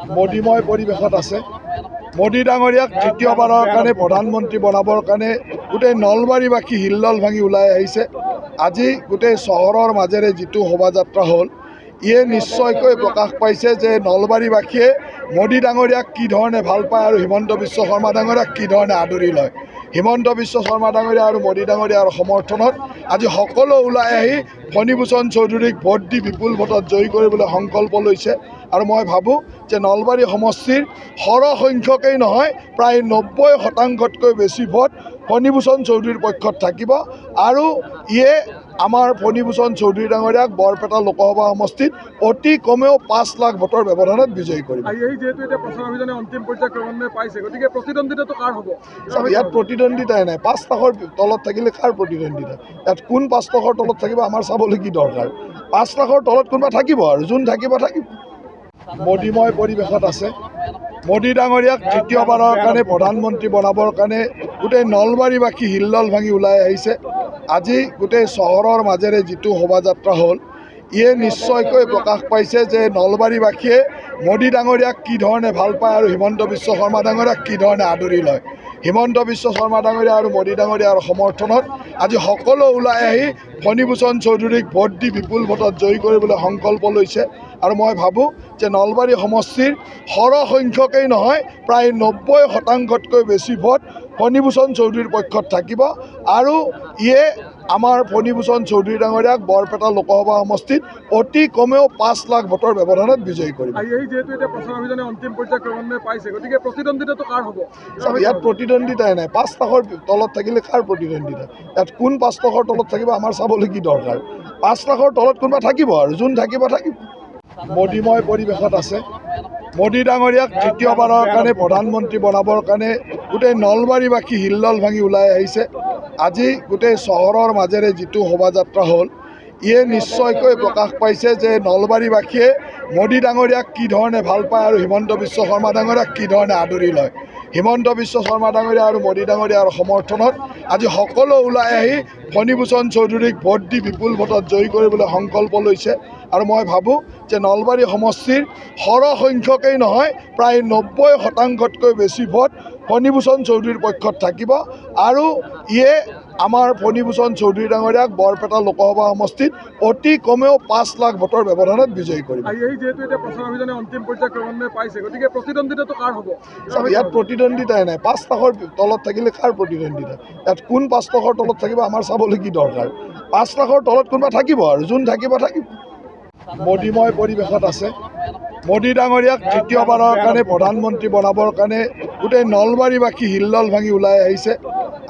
মোদীময় পৰিৱেশত আছে। মোদী ডাঙৰীয়াক তৃতীয়বাৰৰ কাৰণে প্ৰধানমন্ত্ৰী বনাবৰ কাৰণে গোটেই নলবাৰীবাসী হিল্লল ভাঙি ওলাই আহিছে। আজি গোটেই চহৰৰ মাজেৰে যিটো শোভাযাত্ৰা হ'ল, ইয়ে নিশ্চয়কৈ প্ৰকাশ পাইছে যে নলবাৰীবাসীয়ে মোদী ডাঙৰীয়াক কি ধৰণে ভাল পায় আৰু হিমন্ত বিশ্ব শৰ্মা ডাঙৰীয়াক কি ধৰণে আদৰি লয়। হিমন্ত বিশ্ব শৰ্মা ডাঙৰীয়া আৰু মোদী ডাঙৰীয়াৰ সমৰ্থনত আজি সকলো ওলাই আহি ফণীভূষণ চৌধুৰীক ভোট দি বিপুল ভোটত জয়ী কৰিবলৈ সংকল্প লৈছে। আৰু মই ভাবোঁ যে নলবাৰী সমষ্টিৰ সৰহসংখ্যকেই নহয়, প্ৰায় 90% বেছি ভোট ফণীভূষণ চৌধুৰীৰ পক্ষত থাকিব। আৰু ইয়ে আমাৰ ফণীভূষণ চৌধুৰী ডাঙৰীয়াক বৰপেটা লোকসভা সমষ্টিত অতি কমেও 5 লাখ ভোটৰ ব্যৱধানত বিজয়ী কৰিব। যিহেতু এতিয়া প্ৰচাৰ অভিযানে অন্তিম পৰ্যায়ৰ ক্ৰমান্বয়ে পাইছে, গতিকে প্ৰতিদ্বন্দ্বিতাটো কাৰ হ'ব? ইয়াত প্ৰতিদ্বন্দ্বিতাই নাই। 5 লাখৰ তলত থাকিলে কাৰ প্ৰতিদ্বন্দ্বিতা? ইয়াত কোন 5 লাখৰ তলত থাকিব আমাৰ চাবলৈ কি দৰকাৰ? 5 লাখৰ তলত কোনোবা থাকিব, আৰু যোন থাকিব থাকিব। মোদীময় পৰিৱেশত আছে। মোদী ডাঙৰীয়াক তৃতীয়বাৰৰ কাৰণে প্ৰধানমন্ত্ৰী বনাবৰ কাৰণে গোটেই নলবাৰীবাসী হিল্লল ভাঙি ওলাই আহিছে। আজি গোটেই চহৰৰ মাজেৰে যিটো শোভাযাত্ৰা হ'ল, ইয়ে নিশ্চয়কৈ প্ৰকাশ পাইছে যে নলবাৰীবাসীয়ে মোদী ডাঙৰীয়াক কি ধৰণে ভাল পায় আৰু হিমন্ত বিশ্ব শৰ্মা ডাঙৰীয়াক কি ধৰণে আদৰি লয়। হিমন্ত বিশ্ব শৰ্মা ডাঙৰীয়া আৰু মোদী ডাঙৰীয়াৰ সমৰ্থনত আজি সকলো ওলাই আহি ফণীভূষণ চৌধুৰীক ভোট দি বিপুল ভোটত জয়ী কৰিবলৈ সংকল্প লৈছে। আৰু মই ভাবোঁ যে নলবাৰী সমষ্টিৰ সৰহসংখ্যকেই নহয়, প্ৰায় 90%তকৈ বেছি ভোট ফণীভূষণ চৌধুৰীৰ পক্ষত থাকিব। আৰু ইয়ে আমাৰ ফণীভূষণ চৌধুৰী ডাঙৰীয়াক বৰপেটা লোকসভা সমষ্টিত অতি কমেও 5 লাখ ভোটৰ ব্যৱধানত বিজয়ী কৰিব। যিহেতু এতিয়া প্ৰচাৰ অভিযানে অন্তিম পৰ্যায়ৰ ক্ৰমান্বয়ে পাইছে, গতিকে প্ৰতিদ্বন্দ্বিতাটো কাৰ হ'ব? ইয়াত প্ৰতিদ্বন্দ্বিতাই নাই। 5 লাখৰ তলত থাকিলে কাৰ প্ৰতিদ্বন্দ্বিতা? ইয়াত কোন 5 লাখৰ তলত থাকিব আমাৰ চাবলৈ কি দৰকাৰ? 5 লাখৰ তলত কোনোবা থাকিব, আৰু যোন থাকিব থাকিব। মোদীময় পৰিৱেশত আছে। মোদী ডাঙৰীয়াক তৃতীয়বাৰৰ কাৰণে প্ৰধানমন্ত্ৰী বনাবৰ কাৰণে গোটেই নলবাৰীবাসী হিল্লল ভাঙি ওলাই আহিছে। আজি গোটেই চহৰৰ মাজেৰে যিটো শোভাযাত্ৰা হ'ল, ইয়ে নিশ্চয়কৈ প্ৰকাশ পাইছে যে নলবাৰীবাসীয়ে মোদী ডাঙৰীয়াক কি ধৰণে ভাল পায় আৰু হিমন্ত বিশ্ব শৰ্মা ডাঙৰীয়াক কি ধৰণে আদৰি লয়। হিমন্ত বিশ্ব শৰ্মা ডাঙৰীয়া আৰু মোদী ডাঙৰীয়াৰ সমৰ্থনত আজি সকলো ওলাই আহি ফণীভূষণ চৌধুৰীক ভোট দি বিপুল ভোটত জয়ী কৰিবলৈ সংকল্প লৈছে। আৰু মই ভাবোঁ যে নলবাৰী সমষ্টিৰ সৰহসংখ্যকেই নহয়, প্ৰায় 90%তকৈ বেছি ভোট ফণীভূষণ চৌধুৰীৰ পক্ষত থাকিব। আৰু ইয়ে আমাৰ ফণীভূষণ চৌধুৰী ডাঙৰীয়াক বৰপেটা লোকসভা সমষ্টিত অতি কমেও 5 লাখ ভোটৰ ব্যৱধানত বিজয়ী কৰিব। যিহেতু এতিয়া প্ৰচাৰ অভিযানে অন্তিম পৰ্যায়ৰ ক্ৰমান্বয়ে পাইছে, গতিকে প্ৰতিদ্বন্দ্বিতাটো কাৰ হ'ব? ইয়াত প্ৰতিদ্বন্দ্বিতাই নাই। 5 লাখৰ তলত থাকিলে কাৰ প্ৰতিদ্বন্দ্বিতা? ইয়াত কোন 5 লাখৰ তলত থাকিব আমাৰ চাবলৈ কি দৰকাৰ? 5 লাখৰ তলত কোনোবা থাকিব, আৰু যোন থাকিব থাকিব। মোদীময় পৰিৱেশত আছে। মোদী ডাঙৰীয়াক তৃতীয়বাৰৰ কাৰণে প্ৰধানমন্ত্ৰী বনাবৰ কাৰণে গোটেই নলবাৰীবাসী হিল্লল ভাঙি ওলাই আহিছে।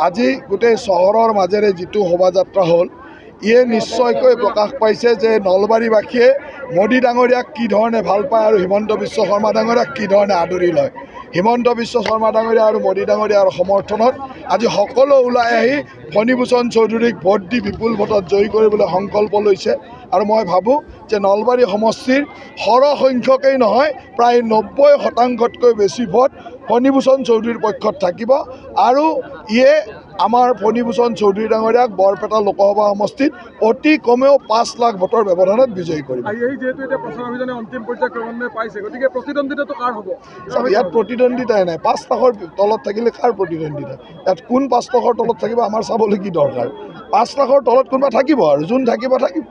আজি গোটেই চহৰৰ মাজেৰে যিটো শোভাযাত্ৰা হ'ল, ইয়ে নিশ্চয়কৈ প্ৰকাশ পাইছে যে নলবাৰীবাসীয়ে মোদী ডাঙৰীয়াক কি ধৰণে ভাল পায় আৰু হিমন্ত বিশ্ব শৰ্মা ডাঙৰীয়াক কি ধৰণে আদৰি লয়। হিমন্ত বিশ্ব শৰ্মা ডাঙৰীয়া আৰু মোদী ডাঙৰীয়াৰ সমৰ্থনত আজি সকলো ওলাই আহি ফণীভূষণ চৌধুৰীক ভোট দি বিপুল ভোটত জয়ী কৰিবলৈ সংকল্প লৈছে। আৰু মই ভাবোঁ যে নলবাৰী সমষ্টিৰ সৰহসংখ্যকেই নহয়, প্ৰায় 90%তকৈ বেছি ভোট ফণীভূষণ চৌধুৰীৰ পক্ষত থাকিব। আৰু ইয়ে আমাৰ ফণীভূষণ চৌধুৰী ডাঙৰীয়াক বৰপেটা লোকসভা সমষ্টিত অতি কমেও 5 লাখ ভোটৰ ব্যৱধানত বিজয়ী কৰিব। যিহেতু এতিয়া প্ৰচাৰ অভিযানে অন্তিম পৰ্যায়ৰ ক্ৰমান্বয়ে পাইছে, গতিকে প্ৰতিদ্বন্দ্বিতাটো কাৰ হ'ব? ইয়াত প্ৰতিদ্বন্দ্বিতাই নাই। 5 লাখৰ তলত থাকিলে কাৰ প্ৰতিদ্বন্দ্বিতা? ইয়াত কোন 5 লাখৰ তলত থাকিব আমাৰ চাবলৈ কি দৰকাৰ? 5 লাখৰ তলত কোনোবা থাকিব, আৰু যোন থাকিব থাকিব।